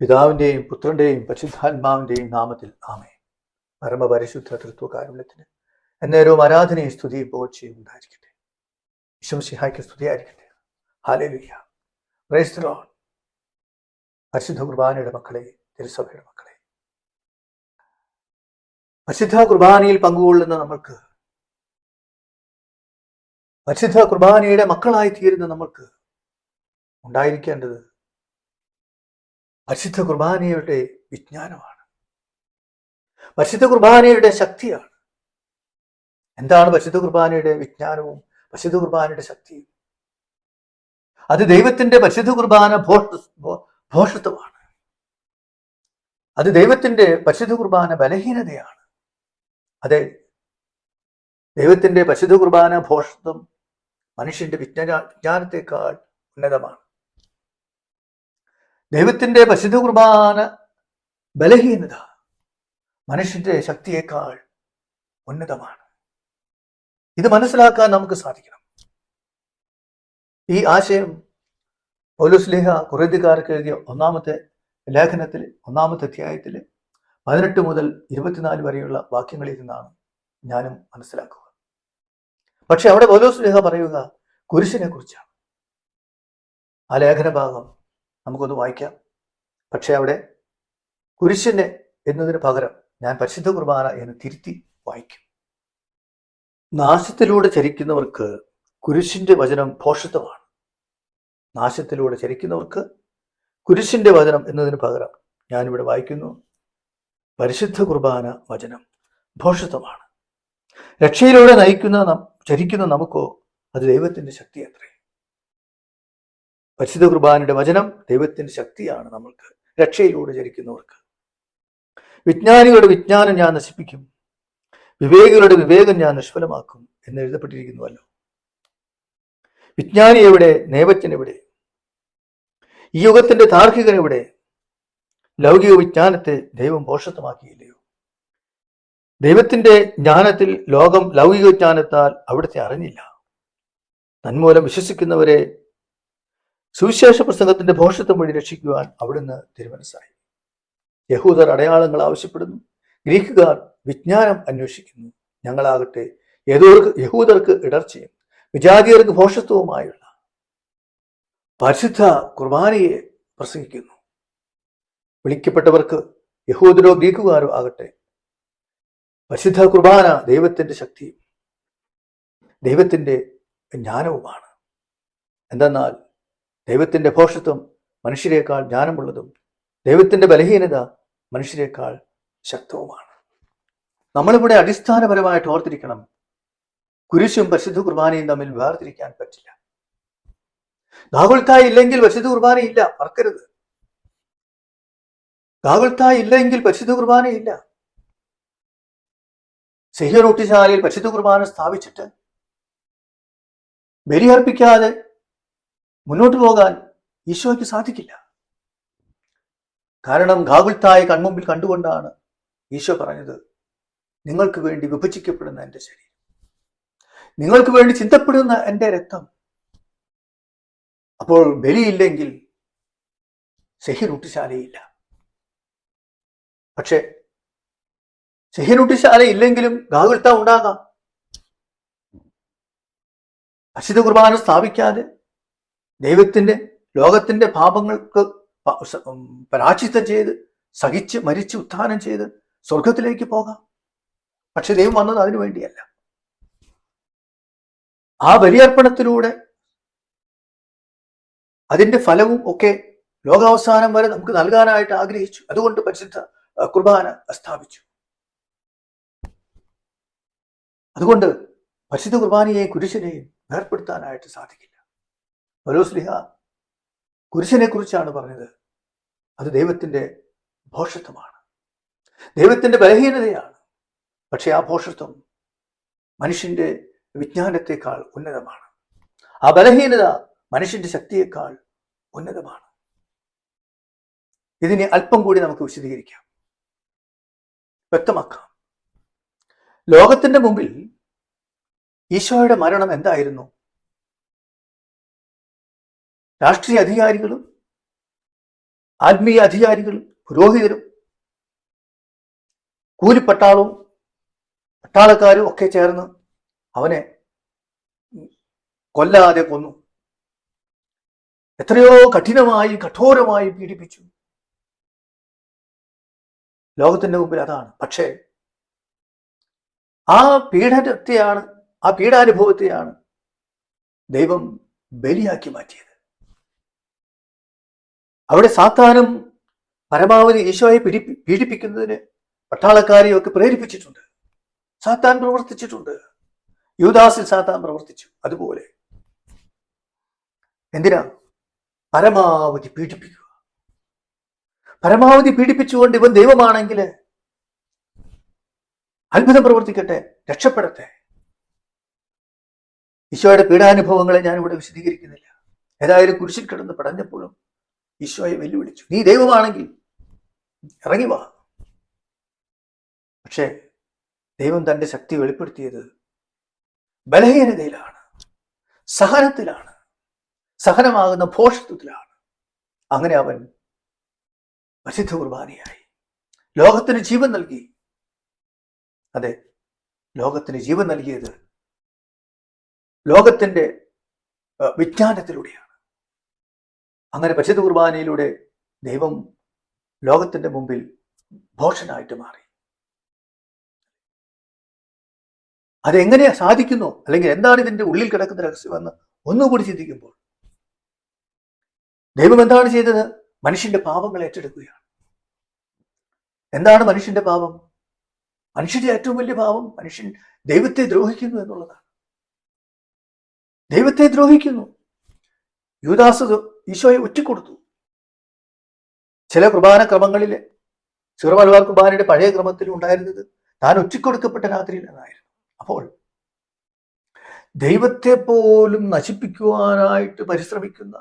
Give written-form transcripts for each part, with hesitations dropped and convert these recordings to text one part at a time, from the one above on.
പിതാവിന്റെയും പുത്രന്റെയും പരിശുദ്ധാത്മാവിന്റെയും നാമത്തിൽ ആമേൻ. പരമപരിശുദ്ധ തൃത്വകാരുണ്യത്തിന് എന്നേരവും ആരാധനയും സ്തുതിയും പുകഴ്ചയും ഉണ്ടായിരിക്കട്ടെ. ഈശോമിശിഹായ്ക്ക് സ്തുതിയായിരിക്കട്ടെ. ഹല്ലേലൂയ. Praise the Lord. പരിശുദ്ധ കുർബാനയുടെ മക്കളെ, തിരുസഭയുടെ മക്കളെ, പരിശുദ്ധ കുർബാനയിൽ പങ്കുകൊള്ളുന്ന നമ്മൾക്ക്, പരിശുദ്ധ കുർബാനയുടെ മക്കളായി തീരുന്ന നമ്മൾക്ക് ഉണ്ടായിരിക്കേണ്ടത് പരിശുദ്ധ കുർബാനയുടെ വിജ്ഞാനമാണ്, പരിശുദ്ധ കുർബാനയുടെ ശക്തിയാണ്. എന്താണ് പരിശുദ്ധ കുർബാനയുടെ വിജ്ഞാനവും പരിശുദ്ധ കുർബാനയുടെ ശക്തിയും? അത് ദൈവത്തിന്റെ പരിശുദ്ധ കുർബാന ഭോഷത്വമാണ്. അത് ദൈവത്തിന്റെ പരിശുദ്ധ കുർബാന ബലഹീനതയാണ്. അതെ, ദൈവത്തിന്റെ പരിശുദ്ധ കുർബാന ഭോഷത്വം മനുഷ്യന്റെ വിജ്ഞാനത്തെക്കാൾ ഉന്നതമാണ്. ദൈവത്തിന്റെ പരിശുദ്ധ കുർബാന ബലഹീനത മനുഷ്യന്റെ ശക്തിയേക്കാൾ ഉന്നതമാണ്. ഇത് മനസ്സിലാക്കാൻ നമുക്ക് സാധിക്കണം. ഈ ആശയം പൗലോസ് കൊറിന്ത്യക്കാർക്ക് എഴുതിയ ഒന്നാമത്തെ ലേഖനത്തിൽ 1-ാമത്തെ അധ്യായത്തിൽ 18 മുതൽ 24 വരെയുള്ള വാക്യങ്ങളിൽ നിന്നാണ് ഞാനും മനസ്സിലാക്കുക. പക്ഷെ അവിടെ പൗലോസ് പറയുക കുരിശിനെ കുറിച്ചാണ്. ആ ലേഖന ഭാഗം നമുക്കൊന്ന് വായിക്കാം. പക്ഷെ അവിടെ കുരിശിനെ എന്നതിന് പകരം ഞാൻ പരിശുദ്ധ കുർബാന എന്ന് തിരുത്തി വായിക്കും. നാശത്തിലൂടെ ചരിക്കുന്നവർക്ക് കുരിശിന്റെ വചനം ഭോഷത്വമാണ്. നാശത്തിലൂടെ ചരിക്കുന്നവർക്ക് കുരിശിന്റെ വചനം എന്നതിന് പകരം ഞാനിവിടെ വായിക്കുന്നു പരിശുദ്ധ കുർബാന വചനം ഭോഷത്വമാണ്. രക്ഷയിലൂടെ ചരിക്കുന്ന നമുക്കോ അത് ദൈവത്തിന്റെ ശക്തി അത്രേ. പരിശുദ്ധ കുർബാനയുടെ വചനം ദൈവത്തിന്റെ ശക്തിയാണ് നമ്മൾക്ക്, രക്ഷയിലൂടെ ചരിക്കുന്നവർക്ക്. വിജ്ഞാനികളുടെ വിജ്ഞാനം ഞാൻ നശിപ്പിക്കും, വിവേകികളുടെ വിവേകം ഞാൻ നിഷ്ഫലമാക്കും എന്ന് എഴുതപ്പെട്ടിരിക്കുന്നുവല്ലോ. വിജ്ഞാനി എവിടെ? നേപഥ്യൻ എവിടെ? ഈ യുഗത്തിന്റെ താർക്കികൻ എവിടെ? ലൗകിക വിജ്ഞാനത്തെ ദൈവം ഭോഷത്വമാക്കിയില്ലയോ? ദൈവത്തിന്റെ ജ്ഞാനത്തിൽ ലോകം ലൗകിക ജ്ഞാനത്താൽ അവിടുത്തെ അറിഞ്ഞില്ല. തന്മൂലം വിശ്വസിക്കുന്നവരെ സുവിശേഷ പ്രസംഗത്തിന്റെ ഭോഷത്വം വഴി രക്ഷിക്കുവാൻ അവിടുന്ന് തിരുമനസ്സായി. യഹൂദർ അടയാളങ്ങൾ ആവശ്യപ്പെടുന്നു, ഗ്രീക്കുകാർ വിജ്ഞാനം അന്വേഷിക്കുന്നു. ഞങ്ങളാകട്ടെ യഹൂദർക്ക് ഇടർച്ചയും വിജാതിയർക്ക് ഭോഷത്വവുമായുള്ള പരിശുദ്ധ കുർബാനയെ പ്രസംഗിക്കുന്നു. വിളിക്കപ്പെട്ടവർക്ക് യഹൂദരോ ഗ്രീക്കുകാരോ ആകട്ടെ പരിശുദ്ധ കുർബാന ദൈവത്തിന്റെ ശക്തിയും ദൈവത്തിന്റെ ജ്ഞാനവുമാണ്. എന്തെന്നാൽ ദൈവത്തിന്റെ ഭോഷത്വം മനുഷ്യരെക്കാൾ ജ്ഞാനമുള്ളതും ദൈവത്തിന്റെ ബലഹീനത മനുഷ്യരെക്കാൾ ശക്തവുമാണ്. നമ്മളിവിടെ അടിസ്ഥാനപരമായിട്ട് ഓർത്തിരിക്കണം, കുരിശും പരിശുദ്ധ കുർബാനയും തമ്മിൽ വേർതിരിക്കാൻ പറ്റില്ല. ഗാഗുൽത്തായ് ഇല്ലെങ്കിൽ പരിശുദ്ധ കുർബാന ഇല്ല, മറക്കരുത്. ഗാഗുൽത്തായ് ഇല്ലെങ്കിൽ പരിശുദ്ധ കുർബാന ഇല്ല. സെഹ്യോനൂട്ടിശാലയിൽ പരിശുദ്ധ കുർബാന സ്ഥാപിച്ചിട്ട് ബലിയർപ്പിക്കാതെ മുന്നോട്ട് പോകാൻ ഈശോയ്ക്ക് സാധിക്കില്ല. കാരണം ഗാഗുൽത്തായ് കൺമുമ്പിൽ കണ്ടുകൊണ്ടാണ് ഈശോ പറഞ്ഞത്, നിങ്ങൾക്ക് വേണ്ടി വിഭജിക്കപ്പെടുന്ന എൻ്റെ ശരീരം, നിങ്ങൾക്ക് വേണ്ടി ചിന്തപ്പെടുന്ന എൻ്റെ രക്തം. അപ്പോൾ ബലിയില്ലെങ്കിൽ സെഹ്യോനൂട്ടിശാലയില്ല. പക്ഷെ സെഹ്യോനൂട്ടിശാല ഇല്ലെങ്കിലും ഗാഗുൽത്ത ഉണ്ടാകാം. പരിശുദ്ധ കുർബാന സ്ഥാപിക്കാതെ ദൈവത്തിന്റെ ലോകത്തിന്റെ പാപങ്ങൾക്ക് പരാചിത്തം ചെയ്ത് സഹിച്ച് മരിച്ച് ഉത്ഥാനം ചെയ്ത് സ്വർഗത്തിലേക്ക് പോകാം. പക്ഷെ ദൈവം വന്നത് അതിനു വേണ്ടിയല്ല. ആ ബലിയർപ്പണത്തിലൂടെ അതിന്റെ ഫലവും ഒക്കെ ലോകാവസാനം വരെ നമുക്ക് നൽകാനായിട്ട് ആഗ്രഹിച്ചു. അതുകൊണ്ട് പരിശുദ്ധ കുർബാന സ്ഥാപിച്ചു. അതുകൊണ്ട് പരിശുദ്ധ കുർബാനയെയും കുരിശിനെയും വേർപ്പെടുത്താനായിട്ട് സാധിക്കില്ല. പൗലോസ് കുരിശിനെ കുറിച്ചാണ് പറഞ്ഞത്. അത് ദൈവത്തിന്റെ ഭോഷത്വമാണ്, ദൈവത്തിന്റെ ബലഹീനതയാണ്. പക്ഷെ ആ ഭോഷത്വം മനുഷ്യന്റെ വിജ്ഞാനത്തെക്കാൾ ഉന്നതമാണ്. ആ ബലഹീനത മനുഷ്യന്റെ ശക്തിയേക്കാൾ ഉന്നതമാണ്. ഇതിനെ അല്പം കൂടി നമുക്ക് വിശദീകരിക്കാം, വ്യക്തമാക്കാം. ലോകത്തിന്റെ മുമ്പിൽ ഈശോയുടെ മരണം എന്തായിരുന്നു? രാഷ്ട്രീയ അധികാരികളും ആത്മീയ അധികാരികളും പുരോഹിതരും കൂലിപ്പട്ടാളവും പട്ടാളക്കാരും ഒക്കെ ചേർന്ന് അവനെ കൊല്ലാതെ കൊന്നു. എത്രയോ കഠിനമായി കഠോരമായി പീഡിപ്പിച്ചു. ലോകത്തിന്റെ മുമ്പിൽ അതാണ്. പക്ഷേ ആ പീഡാനുഭവത്തെയാണ് ദൈവം ബലിയാക്കി മാറ്റിയത്. അവിടെ സാത്താനും പരമാവധി ഈശോയെ പീഡിപ്പിക്കുന്നതിന് പട്ടാളക്കാരെയും ഒക്കെ പ്രേരിപ്പിച്ചിട്ടുണ്ട്. സാത്താൻ പ്രവർത്തിച്ചിട്ടുണ്ട്. യൂദാസിൽ സാത്താൻ പ്രവർത്തിച്ചു. അതുപോലെ എന്തിനാ? പരമാവധി പീഡിപ്പിക്കുക. പരമാവധി പീഡിപ്പിച്ചുകൊണ്ട് ഇവൻ ദൈവമാണെങ്കിൽ അത്ഭുതം പ്രവർത്തിക്കട്ടെ, രക്ഷപ്പെടട്ടെ. ഈശോയുടെ പീഡാനുഭവങ്ങളെ ഞാനിവിടെ വിശദീകരിക്കുന്നില്ല. ഏതായാലും കുരിശിൽ കിടന്ന് പടഞ്ഞപ്പോഴും ഈശോയെ വെല്ലുവിളിച്ചു, നീ ദൈവമാണെങ്കിൽ ഇറങ്ങി വാ. പക്ഷേ ദൈവം തന്റെ ശക്തി വെളിപ്പെടുത്തിയത് ബലഹീനതയിലാണ്, സഹനത്തിലാണ്, സഹനമാകുന്ന ഭോഷത്വത്തിലാണ്. അങ്ങനെ അവൻ പരിശുദ്ധ കുർബാനയായി ലോകത്തിന് ജീവൻ നൽകി. അതെ, ലോകത്തിന് ജീവൻ നൽകിയത് ലോകത്തിന്റെ വിജ്ഞാനത്തിലൂടെയാണ്. അങ്ങനെ പരിശുദ്ധ കുർബാനയിലൂടെ ദൈവം ലോകത്തിന്റെ മുമ്പിൽ ഭോഷനായിട്ട് മാറി. അതെങ്ങനെയാ സാധിക്കുന്നു, അല്ലെങ്കിൽ എന്താണ് ഇതിന്റെ ഉള്ളിൽ കിടക്കുന്ന രഹസ്യമെന്ന് ഒന്നുകൂടി ചിന്തിക്കുമ്പോൾ ദൈവം എന്താണ് ചെയ്തത്? മനുഷ്യന്റെ പാപങ്ങൾ ഏറ്റെടുക്കുകയാണ്. എന്താണ് മനുഷ്യന്റെ പാപം? മനുഷ്യന്റെ ഏറ്റവും വലിയ പാപം മനുഷ്യൻ ദൈവത്തെ ദ്രോഹിക്കുന്നു എന്നുള്ളതാണ്. ദൈവത്തെ ദ്രോഹിക്കുന്നു. യൂദാസ് ഈശോയെ ഒറ്റിക്കൊടുത്തു. ചില കുർബാന ക്രമങ്ങളിലെ സീറോ മലബാർ കുർബാനയുടെ പഴയ ക്രമത്തിൽ ഉണ്ടായിരുന്നത് താൻ ഒറ്റിക്കൊടുക്കപ്പെട്ട രാത്രിയിൽ എന്നായിരുന്നു. അപ്പോൾ ദൈവത്തെ പോലും നശിപ്പിക്കുവാനായിട്ട് പരിശ്രമിക്കുന്ന,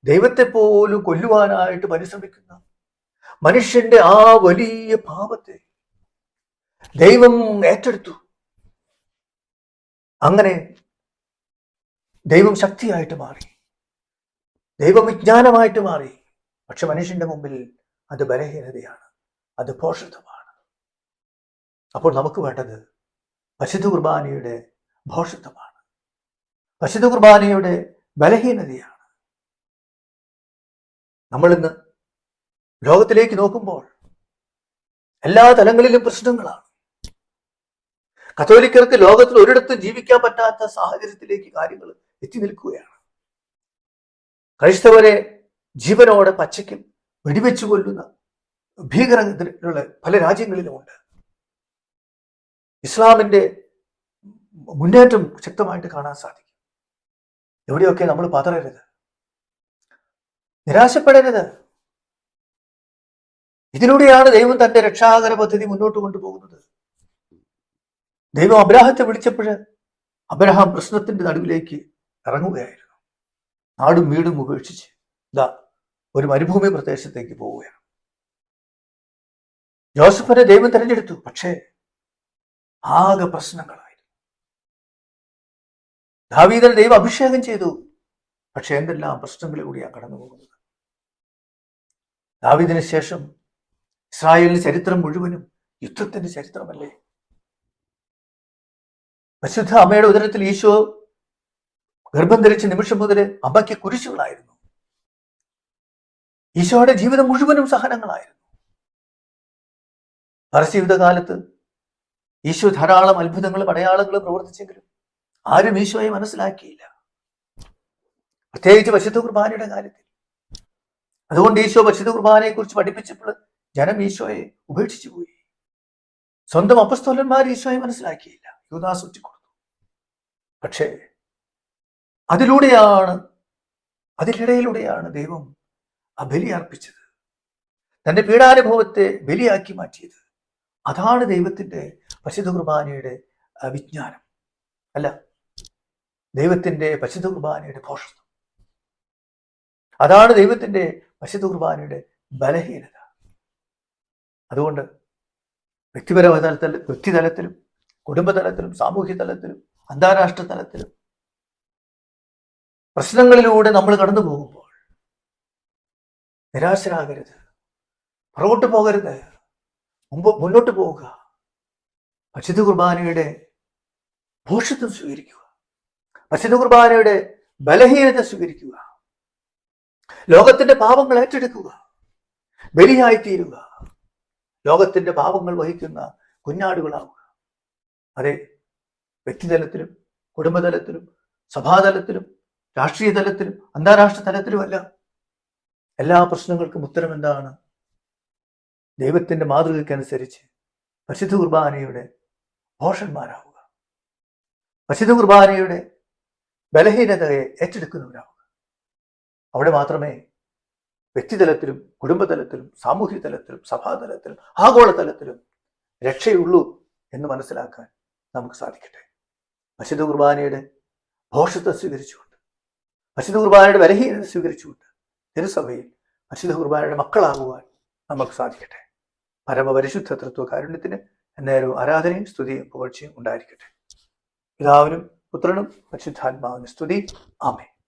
ദൈവത്തെ പോലും കൊല്ലുവാനായിട്ട് പരിശ്രമിക്കുന്ന മനുഷ്യന്റെ ആ വലിയ പാപത്തെ ദൈവം ഏറ്റെടുത്തു. അങ്ങനെ ദൈവം ശക്തിയായിട്ട് മാറി, ദൈവം വിജ്ഞാനമായിട്ട് മാറി. പക്ഷെ മനുഷ്യന്റെ മുമ്പിൽ അത് ബലഹീനതയാണ്, അത് ഭോഷത്വമാണ്. അപ്പോൾ നമുക്ക് വേണ്ടത് പരിശുദ്ധ കുർബാനയുടെ ഭോഷത്വമാണ്, പരിശുദ്ധ കുർബാനയുടെ ബലഹീനതയാണ്. നമ്മളിന്ന് ലോകത്തിലേക്ക് നോക്കുമ്പോൾ എല്ലാ തലങ്ങളിലും പ്രശ്നങ്ങളാണ്. കത്തോലിക്കർക്ക് ലോകത്തിൽ ഒരിടത്തും ജീവിക്കാൻ പറ്റാത്ത സാഹചര്യത്തിലേക്ക് കാര്യങ്ങൾ എത്തി നിൽക്കുകയാണ്. ക്രൈസ്തവരെ ജീവനോടെ പച്ചയ്ക്കും വെടിവെച്ചു കൊല്ലുന്ന ഭീകരതയുള്ള പല രാജ്യങ്ങളിലുമുണ്ട്. ഇസ്ലാമിന്റെ മുന്നേറ്റം ശക്തമായിട്ട് കാണാൻ സാധിക്കും. എവിടെയൊക്കെ നമ്മൾ പതറരുത്, നിരാശപ്പെടരുത്. ഇതിലൂടെയാണ് ദൈവം തന്റെ രക്ഷാകര പദ്ധതി മുന്നോട്ട് കൊണ്ടുപോകുന്നത്. ദൈവം അബ്രാഹത്തെ വിളിച്ചപ്പോൾ അബ്രഹാം പ്രശ്നത്തിന്റെ നടുവിലേക്ക് ഇറങ്ങുകയായിരുന്നു. നാടും വീടും ഉപേക്ഷിച്ച് ഒരു മരുഭൂമി പ്രദേശത്തേക്ക് പോവുകയാണ്. ജോസഫിനെ ദൈവം തിരഞ്ഞെടുത്തു. പക്ഷേ ആകെ പ്രശ്നങ്ങളായിരുന്നു. ദാവീദിനെ ദൈവം അഭിഷേകം ചെയ്തു. പക്ഷെ എന്തെല്ലാം പ്രശ്നങ്ങളിലൂടെയാണ് കടന്നു പോകുന്നത്. ദാവീദിന് ശേഷം ഇസ്രായേലിന്റെ ചരിത്രം മുഴുവനും യുദ്ധത്തിന്റെ ചരിത്രമല്ലേ? പരിശുദ്ധ അമ്മയുടെ ഉദരത്തിൽ ഈശോ ഗർഭം ധരിച്ച നിമിഷം മുതൽ അമ്മയ്ക്ക് കുരിശുകളായിരുന്നു. ഈശോയുടെ ജീവിതം മുഴുവനും സഹനങ്ങളായിരുന്നു. പരസ്യയുദ്ധകാലത്ത് ഈശോ ധാരാളം അത്ഭുതങ്ങളും അടയാളങ്ങളും പ്രവർത്തിച്ചെങ്കിലും ആരും ഈശോയെ മനസ്സിലാക്കിയില്ല, പ്രത്യേകിച്ച് പരിശുദ്ധ കുർബാനയുടെ കാര്യത്തിൽ. അതുകൊണ്ട് ഈശോ പരിശുദ്ധ കുർബാനയെ കുറിച്ച് പഠിപ്പിച്ചപ്പോൾ ജനം ഈശോയെ ഉപേക്ഷിച്ചു പോയി. സ്വന്തം അപ്പസ്തോലന്മാർ ഈശോയെ മനസ്സിലാക്കിയില്ല, യൂദാസ് ഒറ്റിക്കൊടുത്തു. പക്ഷേ അതിനിടയിലൂടെയാണ് ദൈവം ആ ബലി അർപ്പിച്ചത്, തന്റെ പീഡാനുഭവത്തെ ബലിയാക്കി മാറ്റിയത്. അതാണ് ദൈവത്തിന്റെ പരിശുദ്ധ കുർബാനയുടെ വിജ്ഞാനം, അല്ല ദൈവത്തിന്റെ പരിശുദ്ധ കുർബാനയുടെ ഭോഷത്വം. അതാണ് ദൈവത്തിന്റെ പരിശുദ്ധ കുർബാനയുടെ ബലഹീനത. അതുകൊണ്ട് വ്യക്തിതലത്തിലും കുടുംബതലത്തിലും സാമൂഹ്യ തലത്തിലും അന്താരാഷ്ട്ര തലത്തിലും പ്രശ്നങ്ങളിലൂടെ നമ്മൾ കടന്നു പോകുമ്പോൾ നിരാശരാകരുത്, പുറകോട്ട് പോകരുത്, മുന്നോട്ട് പോവുക. പരിശുദ്ധ കുർബാനയുടെ ഭോഷത്വം സ്വീകരിക്കുക, പരിശുദ്ധ കുർബാനയുടെ ബലഹീനത സ്വീകരിക്കുക, ലോകത്തിന്റെ പാപങ്ങൾ ഏറ്റെടുക്കുക, ബലിയായിത്തീരുക, ലോകത്തിന്റെ പാപങ്ങൾ വഹിക്കുന്ന കുഞ്ഞാടുകളാവുക. അതെ, വ്യക്തിതലത്തിലും കുടുംബതലത്തിലും സഭാതലത്തിലും രാഷ്ട്രീയ തലത്തിലും അന്താരാഷ്ട്ര തലത്തിലുമല്ല, എല്ലാ പ്രശ്നങ്ങൾക്കും ഉത്തരം എന്താണ്? ദൈവത്തിന്റെ മാതൃകയ്ക്കനുസരിച്ച് പരിശുദ്ധ കുർബാനയുടെ ഭോഷന്മാരാവുക, പരിശുദ്ധ കുർബാനയുടെ ബലഹീനതയെ ഏറ്റെടുക്കുന്നവരാവുക. അവിടെ മാത്രമേ വ്യക്തിതലത്തിലും കുടുംബതലത്തിലും സാമൂഹ്യ തലത്തിലും സഭാതലത്തിലും ആഗോളതലത്തിലും രക്ഷയുള്ളൂ എന്ന് മനസ്സിലാക്കാൻ നമുക്ക് സാധിക്കട്ടെ. പരിശുദ്ധ കുർബാനയുടെ ഭോഷത്വം സ്വീകരിച്ചുകൊണ്ട്, പരിശുദ്ധ കുർബാനയുടെ ബലഹീനത സ്വീകരിച്ചുകൊണ്ട് തിരുസഭയിൽ പരിശുദ്ധ കുർബാനയുടെ മക്കളാകുവാൻ നമുക്ക് സാധിക്കട്ടെ. പരമപരിശുദ്ധ തൃത്വകാരുണ്യത്തിന് എന്നേരവും ആരാധനയും സ്തുതിയും പുകഴ്ചയും ഉണ്ടായിരിക്കട്ടെ. പിതാവിനും പുത്രനും പരിശുദ്ധാത്മാവിനും സ്തുതി. ആമേൻ.